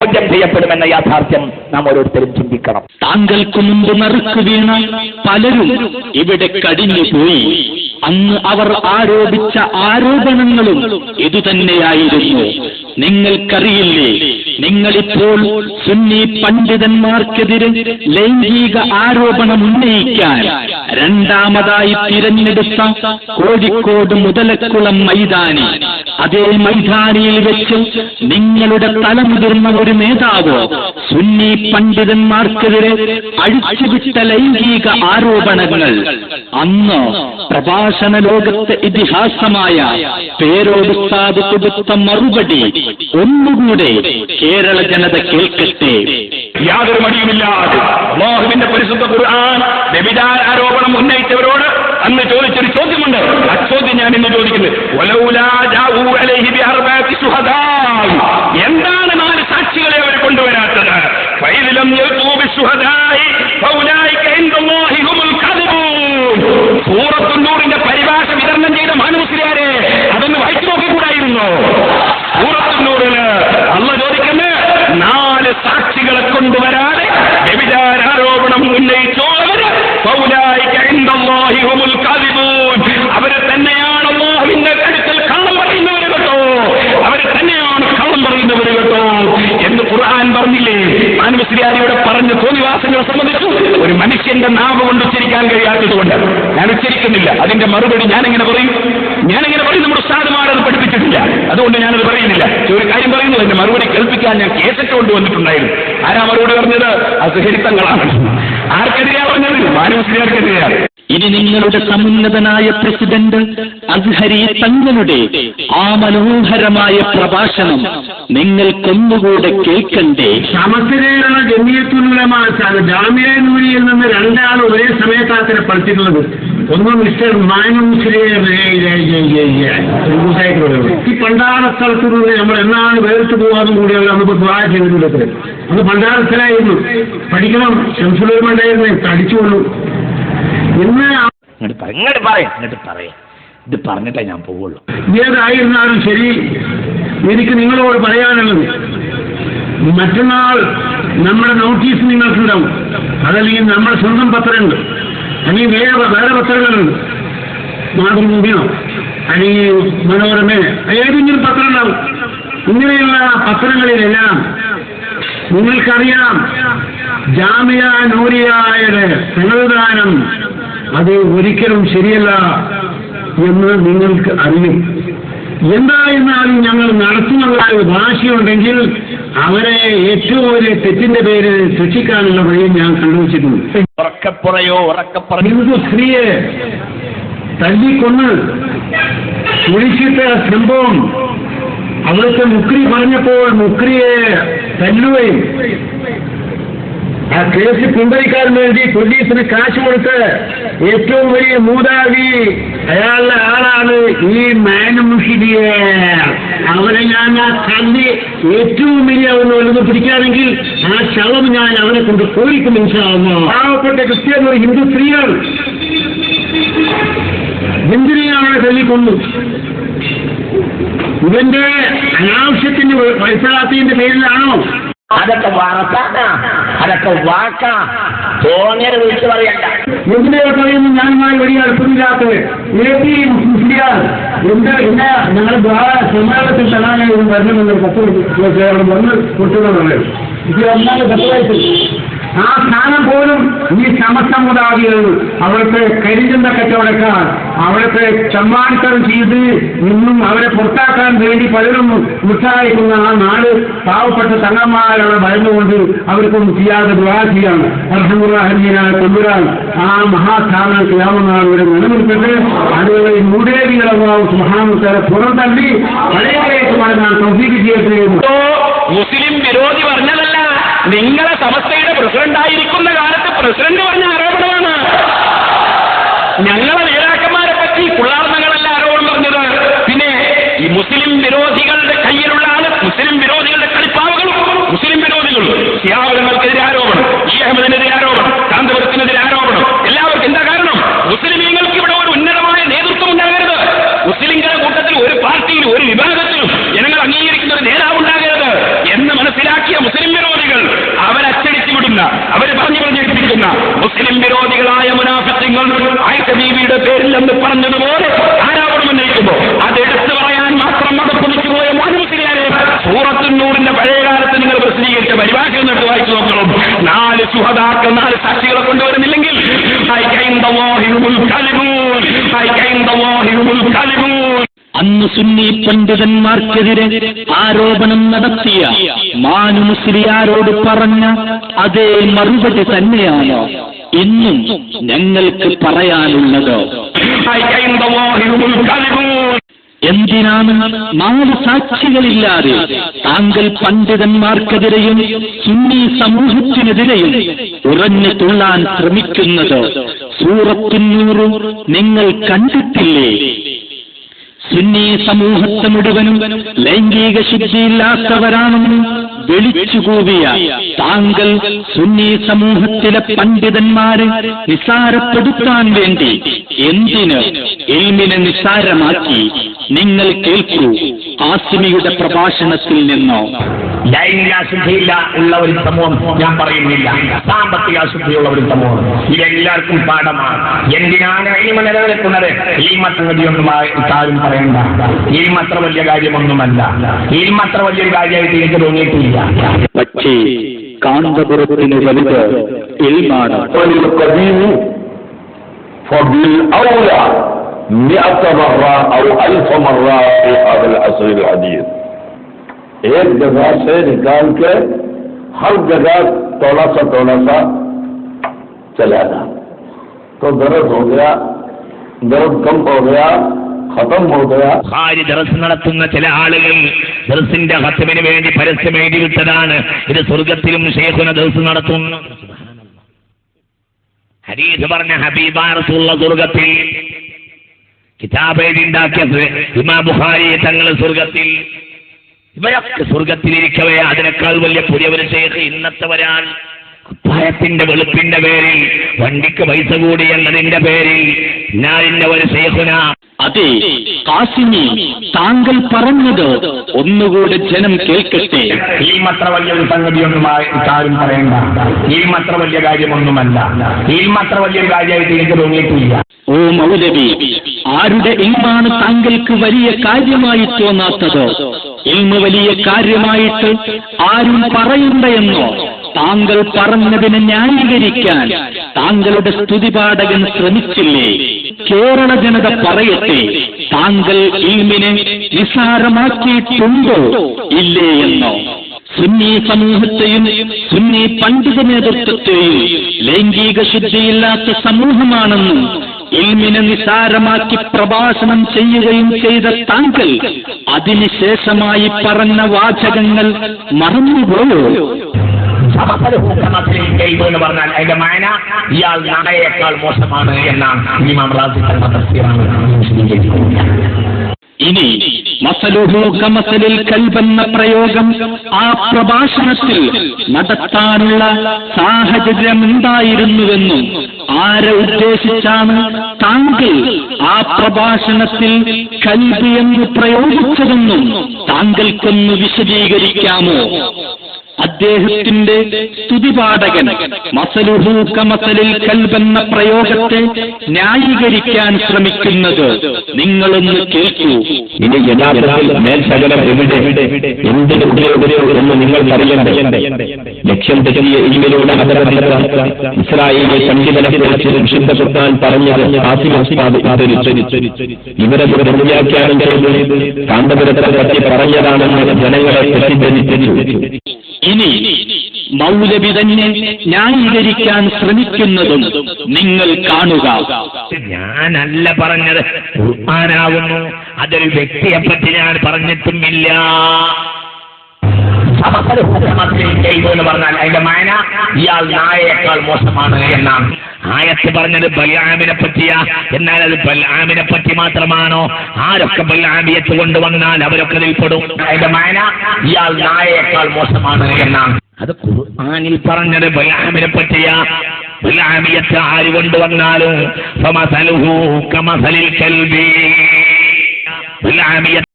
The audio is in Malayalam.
ചെയ്യപ്പെടുമെന്ന യാഥാർത്ഥ്യം നാം ഓരോരുത്തരും ചിന്തിക്കണം. താങ്കൾക്ക് മുമ്പ് നറുക്ക് വീണ പലരും ഇവിടെ കടിഞ്ഞുപോയി. അന്ന് അവർ ആരോപിച്ച ആരോപണങ്ങളും ഇതുതന്നെയായിരുന്നു. നിങ്ങൾക്കറിയില്ലേ, നിങ്ങളിപ്പോൾ സുന്നി പണ്ഡിതന്മാർക്കെതിരെ ലൈംഗിക ആരോപണം ഉന്നയിക്കാൻ രണ്ടാമതായി തിരഞ്ഞെടുത്ത കോഴിക്കോട് മുതലക്കുളം മൈതാനി. അതേ മൈതാനിയിൽ വെച്ച് നിങ്ങളുടെ തലമുതിർന്ന ഒരു നേതാവ് സുന്നി പണ്ഡിതന്മാർക്കെതിരെ അഴിച്ചുവിട്ട ലൈംഗിക ആരോപണങ്ങൾ അന്ന് പ്രഭാഷണ ലോകത്തെ ഇതിഹാസമായ പേരോട് ഉസ്താദ് കൊടുത്ത മറുപടി ഒന്നുകൂടെ കേരള ജനത കേൾക്കട്ടെ. യാതൊരു മടിയുമില്ലാതെ അല്ലാഹുവിന്റെ പരിശുദ്ധ ഖുർആൻ വ്യഭിചാര ആരോപണം ഉന്നയിച്ചവരോട് അന്ന് ചോദിച്ചൊരു ചോദ്യമുണ്ട്. ആ ചോദ്യം ഞാൻ ഇന്ന് ചോദിക്കുന്നത്, എന്താണ് 4 സാക്ഷികളെ അവർ കൊണ്ടുവരാത്തത്? സൂറത്തുൻ നൂറിന്റെ പരിഭാഷ വിതരണം ചെയ്ത മാനവസിലാരെ അതൊന്ന് വായിച്ചു നോക്കിക്കൂടായിരുന്നോ? സൂറത്തുൻ നൂറിന് അല്ലാഹു ചോദിക്കുന്നത് 4 സാക്ഷികളെ കൊണ്ടുവരാതെ വ്യഭിചാരോപണം ഉന്നയിച്ചവര് അവര് തന്നെയാണ് അല്ലാഹുവിന്റെ അടുക്കൽ കള്ളം പറയുന്നവര് കേട്ടോ, അവര് തന്നെയാണ് കള്ളം പറയുന്നവര് കേട്ടോ എന്ന് ഖുർആൻ പറഞ്ഞില്ലേ? മാനവസിലാരിയുടെ പറഞ്ഞ തോന്നിവാസങ്ങളെ സംബന്ധിച്ചു ഒരു മനുഷ്യന്റെ നാവ് കൊണ്ട് ഉച്ചരിക്കാൻ കഴിയാത്തത് കൊണ്ട് ഞാൻ ഉച്ചരിക്കുന്നില്ല. അതിന്റെ മറുപടി ഞാനെങ്ങനെ പറയും? നമ്മുടെ ഉസ്താദുമാർ അത് പഠിപ്പിച്ചിട്ടില്ല, അതുകൊണ്ട് ഞാനത് പറയുന്നില്ല. ഒരു കാര്യം പറയുന്നു, എന്റെ മറുപടി കേൾപ്പിക്കാൻ ഞാൻ കേസറ്റ് കൊണ്ടുവന്നിട്ടുണ്ടായിരുന്നു. ആരാ മറുപടി പറഞ്ഞത്? അസുഹരിത്തങ്ങളാണ്. ആർക്കെതിരെയാ പറഞ്ഞത്? മാനവസിലാർക്കെതിരെയാണ്. ഇനി നിങ്ങളുടെ സമുന്നതനായ പ്രസിഡന്റ് അസ്ഹരി തങ്ങളുടെ ആ മനോഹരമായ പ്രഭാഷണം നിങ്ങൾക്കൊന്നുകൂടെ കേൾക്കണ്ടേ? സമസ്തയിലുള്ള ജമിയത്തുൽ ഉലമ ജാമിഅ നൂരിയിൽ നിന്ന് 2 ആൾ ഒരേ സമയത്താണ് പഠിച്ചിട്ടുള്ളത്. ഒന്ന് മിസ്റ്റർ മാനു ഈ പണ്ടാര സ്ഥലത്ത് നിന്ന് നമ്മൾ എന്നാണ് വേറിട്ട് പോകാനും കൂടി അവർ അന്ന് ദ്വാ ചെയ്തിട്ടുള്ളത്. അന്ന് പണ്ടാരസ്ഥലായിരുന്നു, പഠിക്കണം. ശംസുലമാണ്ടായിരുന്നു, തടിച്ചുകൊള്ളു. ഇങ്ങോട്ട് പറയാം ഇത് പറഞ്ഞിട്ടേ ഞാൻ പോവുള്ളൂ. ഏതായിരുന്നാലും ശരി, എനിക്ക് നിങ്ങളോട് പറയാനുള്ളത്, മറ്റന്നാൾ നമ്മുടെ നോട്ടീസ് നിങ്ങൾക്കുണ്ടാവും. അതല്ലെങ്കിൽ നമ്മുടെ സ്വന്തം പത്രങ്ങൾ, അല്ലെങ്കിൽ വേറെ പത്രങ്ങളുണ്ട്, മാതൃഭൂമിയോ അല്ലെങ്കിൽ മനോരമ, ഏതെങ്കിലും പത്രം ഉണ്ടാവും. ഇങ്ങനെയുള്ള പത്രങ്ങളിലെല്ലാം നിങ്ങൾക്കറിയാം ജാമിഅ നൂരിയയുടെ സന്നദ്ധാനം അത് ഒരിക്കലും ശരിയല്ല എന്ന് നിങ്ങൾക്ക് അറിയും. എന്തായിരുന്നാലും ഞങ്ങൾ നടത്തുന്നുള്ള ഭാഷയുണ്ടെങ്കിൽ അവരെ ഏറ്റവും വലിയ തെറ്റിന്റെ പേര് ശിക്ഷിക്കാനുള്ള വഴിയും ഞാൻ കണ്ടുവച്ചിട്ടുണ്ട്. ഹിന്ദു സ്ത്രീയെ തല്ലിക്കൊന്ന് കുഴിച്ചിട്ട സംഭവം, അവൾക്ക് മുക്രി പറഞ്ഞപ്പോൾ മുക്രിയെ തല്ലുകയും ആ കേസ് പിൻവലിക്കാൻ വേണ്ടി പോലീസിന് കാശ് കൊടുത്ത് ഏറ്റവും വലിയ മൂതാവി അയാളുടെ ആളാണ് ഈ മാനുമുഷിദിയെ. അവനെ ഞാൻ ആ തല്ലി ഏറ്റവും വലിയ അവന് വലുത് പിടിക്കുകയാണെങ്കിൽ ആ ശവം ഞാൻ അവനെ കൊണ്ട് പോയിരിക്കും. പാവപ്പെട്ട ക്രിസ്ത്യൻ ഒരു ഹിന്ദു സ്ത്രീയാണ്, ഹിന്ദുവിനെയാണ് അവനെ തല്ലിക്കൊന്നു. ഇവന്റെ അനാവശ്യത്തിന് വയസ്സിലാത്തതിന്റെ പേരിലാണോ? അതൊക്കെ വാർത്താനാ, അതൊക്കെ വാക്കാ, തോന്നിയത് വിളിച്ചു പറയണ്ട. എന്തിനാ പറയുന്നു? ഞാനുമായി വലിയ അടുപ്പമില്ലാത്തത് മുസ്ലിയാർ എന്നെ ഞങ്ങൾ സമ്മേളനത്തിൽ തരാൻ വരണമെന്ന് കത്ത് വന്ന് കൊട്ടുന്നത്. ഇത് ഒന്നാമത് കത്തുവായിട്ടില്ല. ആ സ്ഥാനം പോലും ഈ സമസ്ത മുതാവികൾ, അവിടുത്തെ കരിഞ്ചന്ത കച്ചവടക്കാർ, അവിടുത്തെ ചമ്മാടിത്തരം ചെയ്ത് ഇന്നും അവരെ പുറത്താക്കാൻ വേണ്ടി പലരും ഉത്സാഹിക്കുന്ന ആ നാട് പാവപ്പെട്ട തങ്ങന്മാരുടെ ഭയന്നുകൊണ്ട് അവർക്കൊന്നും ചെയ്യാതെ ദുആ ചെയ്യാണ്. അൽഹംദുലില്ലാഹ് കൊണ്ടുവരാൻ ആ മഹാസ്ഥാനം ചെയ്യാവുന്നതാണ് ഇവിടെ നിലനിൽക്കുന്നത്. അതുപോലെ മൂടേവികളെ സുബ്ഹാനഹു പുറം തള്ളി പഴയതിലേക്ക് മടങ്ങാൻ തൗഫീഖ് ചെയ്യട്ടെ. മുസ്ലിം വിരോധി പറഞ്ഞതല്ല, നിങ്ങളെ സമസ്തയുടെ പ്രസിഡന്റായിരിക്കുന്ന കാലത്ത് പ്രസിഡന്റ് പറഞ്ഞ ആരോപണമാണ്. ഞങ്ങളെ നേതാക്കന്മാരെ പറ്റി പുള്ളാർന്നങ്ങളല്ല ആരോപണം പറഞ്ഞത്. പിന്നെ ഈ മുസ്ലിം വിരോധികളുടെ കയ്യിലുള്ളതാണ് മുസ്ലിം വിരോധികളുടെ കളിപ്പാവുകളും മുസ്ലിം വിരോധികളും. ശിഹാബുകൾക്കെതിരെ ആരോപണം, ഈ അഹമ്മദിനെതിരെ ആരോപണം, കാന്തപുരത്തിനെതിരെ ആരോപണം. എല്ലാവർക്കും എന്താ കാരണം? മുസ്ലിമീങ്ങൾക്ക് ഇവിടെ ഒരു ഉന്നതമായ നേതൃത്വം ഉണ്ടാകരുത്. മുസ്ലിങ്ങളുടെ കൂട്ടത്തിൽ ഒരു പാർട്ടിയിലും ഒരു വിഭാഗത്തിലും ജനങ്ങൾ അംഗീകരിക്കുന്ന ഒരു നേതാവ് ഉണ്ടാകരുത് എന്ന് മനസ്സിലാക്കിയ മുസ്ലിം മുസ്ലിം വിരോധികളായ മുനാഫിഖീങ്ങൾ ആയിഷ ബീവിയുടെ പേരിൽ എന്ന് പറഞ്ഞതുപോലെ ആരോപണം ഉന്നയിക്കുമ്പോൾ അതെടുത്തു പറയാൻ മാത്രം മതപ്പൊതിച്ചു പോയ മുസ്ലിയാരെ സൂറത്തുൻ നൂറിന്റെ പഴയകാലത്ത് നിങ്ങൾ പ്രസിദ്ധീകരിച്ച പരിഭാഷ എന്നിട്ട് വായിച്ചു നോക്കണം. 4 ശുഹദാക്കൾ 4 സാക്ഷികളെ കൊണ്ടുവരുന്നില്ലെങ്കിൽ അന്ന് സുന്നി പണ്ഡിതന്മാർക്കെതിരെ ആരോപണം നടത്തിയ മാനു മുസ്ലിയാരോട് പറഞ്ഞ അതേ മറുപടി തന്നെയാണോ ഇന്നും ഞങ്ങൾക്ക് പറയാനുള്ളത്? എന്തിനാണ് 4 സാക്ഷികളില്ലാതെ താങ്കൾ പണ്ഡിതന്മാർക്കെതിരെയും സുന്നി സമൂഹത്തിനെതിരെയും ഉറഞ്ഞു തുള്ളാൻ ശ്രമിക്കുന്നത്? സൂറത്തുൻ നൂർ നിങ്ങൾ കണ്ടിട്ടില്ലേ? സുന്നി സമൂഹത്തെ മുഴുവനും ലൈംഗിക ശുദ്ധിയില്ലാത്തവരാണെന്ന് വിളിച്ചുകൂവിയ താങ്കൾ സുന്നി സമൂഹത്തിലെ പണ്ഡിതന്മാരെ നിസാരപ്പെടുത്താൻ വേണ്ടി എന്തിന് ഇൽമിനെ നിസാരമാക്കി? നിങ്ങൾ കേൾക്കൂ ഖാസിമിയുടെ പ്രഭാഷണത്തിൽ നിന്നോ. ലൈംഗിക അശുദ്ധിയില്ല ഉള്ള ഒരു സമൂഹം ഞാൻ പറയുന്നില്ല, സാമ്പത്തിക അശുദ്ധിയുള്ള ഒരു സമൂഹം. ഇതെല്ലാവർക്കും പാഠമാണ്. എന്തിനാണ് ഇൽമ നിലനിൽക്കുന്നത്? ഇൽമത്തതിയൊന്നും ആരും പറയണ്ട. ഇൽമ അത്ര വലിയ കാര്യമൊന്നുമല്ല. ഇൽമ അത്ര വലിയൊരു കാര്യമായിട്ട് എനിക്ക് തോന്നിയിട്ടില്ല. പക്ഷേ കാന്തപുരത്തിന് വലുത് ഇൽമാണ്. एक जगह से निकाल के हर जगह थोड़ा सा चलाना तो दर्द हो गया, दर्द कम हो गया, खत्म हो गया. ദർസ് നടത്തുന്ന ചില ആളുകൾ ദർസിന്റെ ഖത്മിന് വേണ്ടി പരസ്യം എഴുതി വിട്ടതാണ്. ഇത് സ്വർഗത്തിലും ശൈഖുന ദർസ് നടത്തുന്നു. ഹദീസ് പറഞ്ഞ ഹബീബാ റസൂലുള്ള സ്വർഗത്തിൽ, കിതാബ് എഴുതി ഉണ്ടാക്കിയ ഇമാം ബുഖാരി തങ്ങൾ സ്വർഗത്തിൽ. ഇവരൊക്കെ സ്വർഗത്തിലിരിക്കവേ അതിനേക്കാൾ വലിയ പുതിയൊരു ശൈഖ് ഇന്നത്തെ വരാൻ ഭയത്തിന്റെ വെളുപ്പിന്റെ പേരിൽ, വണ്ടിക്ക് പൈസ കൂടി എന്നതിന്റെ പേരിൽ ഞാനിന്റെ ഒരു ശൈഖുന. അതെ ഖാസിമി, താങ്കൾ പറഞ്ഞത് ഒന്നുകൂടെ ജനം കേൾക്കട്ടെ. ഇൽമത്ര വലിയൊരു സംഗതിയൊന്നും ആരും പറയണ്ട. ഇൽമത്ര വലിയ കാര്യമൊന്നുമല്ല. ഇൽമത്ര വലിയൊരു കാര്യമായിട്ട് എനിക്ക് തോന്നിയിട്ടില്ല. ഓ മൗലവി, ആരുടെ ഇൽമാണ് താങ്കൾക്ക് വലിയ കാര്യമായി തോന്നാത്തത്? ഇൽമ വലിയ കാര്യമായിട്ട് ആരും പറയണ്ടെന്നോ? താങ്കൾ പറഞ്ഞതിനെ ന്യായീകരിക്കാൻ താങ്കളുടെ സ്തുതിപാഠകൻ ശ്രമിച്ചില്ലേ? കേരള ജനത പറയട്ടെ, താങ്കൾ ഇൽമിനെ നിസാരമാക്കിയിട്ടുണ്ടോ ഇല്ലേ എന്നോ? സുന്നി സമൂഹത്തെയും സുന്നി പണ്ഡിത നേതൃത്വത്തെയും ലൈംഗിക ശുദ്ധിയില്ലാത്ത സമൂഹമാണെന്നും ഇൽമിനെ നിസാരമാക്കി പ്രഭാഷണം ചെയ്യുകയും ചെയ്ത താങ്കൾ അതിനുശേഷമായി പറഞ്ഞ വാചകങ്ങൾ മറന്നുപോയോ? എന്ന് പറഞ്ഞാൽ അതിന്റെ മാന ഇയാൾ നാടയേക്കാൾ മോശമാണ് എന്നാണ് ഇമാം റാസി തന്റെ തഫ്സീറാണ് വിശദീകരിക്കുന്നത്. ഇനി മസലുഹു കമസലിൽ കൽബെന്ന പ്രയോഗം ആ പ്രഭാഷണത്തിൽ നടത്താനുള്ള സാഹചര്യമുണ്ടായിരുന്നുവെന്നും ആരെ ഉദ്ദേശിച്ചാണ് താങ്കൾ ആ പ്രഭാഷണത്തിൽ കൽബ് എന്ന് പ്രയോഗിച്ചതെന്നും താങ്കൾക്കൊന്ന് വിശദീകരിക്കാമോ? അദ്ദേഹത്തിന്റെ സ്തുതിപാഠകൻ മസലുഹു കമസലിൽ കൽബെന്ന പ്രയോഗത്തെ ന്യായീകരിക്കാൻ ശ്രമിക്കുന്നത് നിങ്ങളൊന്ന് കേൾക്കൂ. ഇനി യഥാർത്ഥത്തിൽ മേൽശകലം എവിടെ എന്തിന് എന്ന് നിങ്ങൾ അറിയണ്ടേ? ലക്ഷ്യം തെറ്റിയ ഇൽമിലൂടെ അപരമില്ല. ഇസ്രായേലിലെ പണ്ഡിതനെക്കുറിച്ച് വിശുദ്ധ ഖുർആൻ പറഞ്ഞത് ഇവരത് വ്യാഖ്യാനം ചെയ്ത് കാന്തപുരത്തെ പറ്റി പറഞ്ഞതാണെന്ന് ജനങ്ങളെ തെറ്റിദ്ധരിച്ചു. ഇനി മൗലവി തന്നെ ന്യായീകരിക്കാൻ ശ്രമിക്കുന്നതും നിങ്ങൾ കാണുക. ഞാനല്ല പറഞ്ഞത്, ഖുർആനാവുന്നു. അതൊരു വ്യക്തിയെ പറ്റി ഞാൻ പറഞ്ഞിട്ടുമില്ല. എന്ന് പറഞ്ഞാൽ അതിന്റെ മാന ഇയാൾ നായയേക്കാൾ മോശമാണ് എന്നാണ്. ആയത്ത് പറഞ്ഞത് ബൽആമിനെ പറ്റിയാ. എന്നാൽ അത് ബൽആമിനെ പറ്റി മാത്രമാണോ? ആരൊക്കെ ബൽആമിയത്ത് കൊണ്ടുവന്നാൽ അവരൊക്കെ അതിൽപ്പെടും. അതിന്റെ മാന ഇയാൾ നായയേക്കാൾ മോശമാണ് എന്നാണ്. അത് ഖുർആനിൽ പറഞ്ഞത് ബൽആമിനെ പറ്റിയാ. ബൽആമിയത്ത് ആര് കൊണ്ടുവന്നാലും ഫമസലുഹു കമസലിൽ കൽബി. ബൽആമിയത്ത്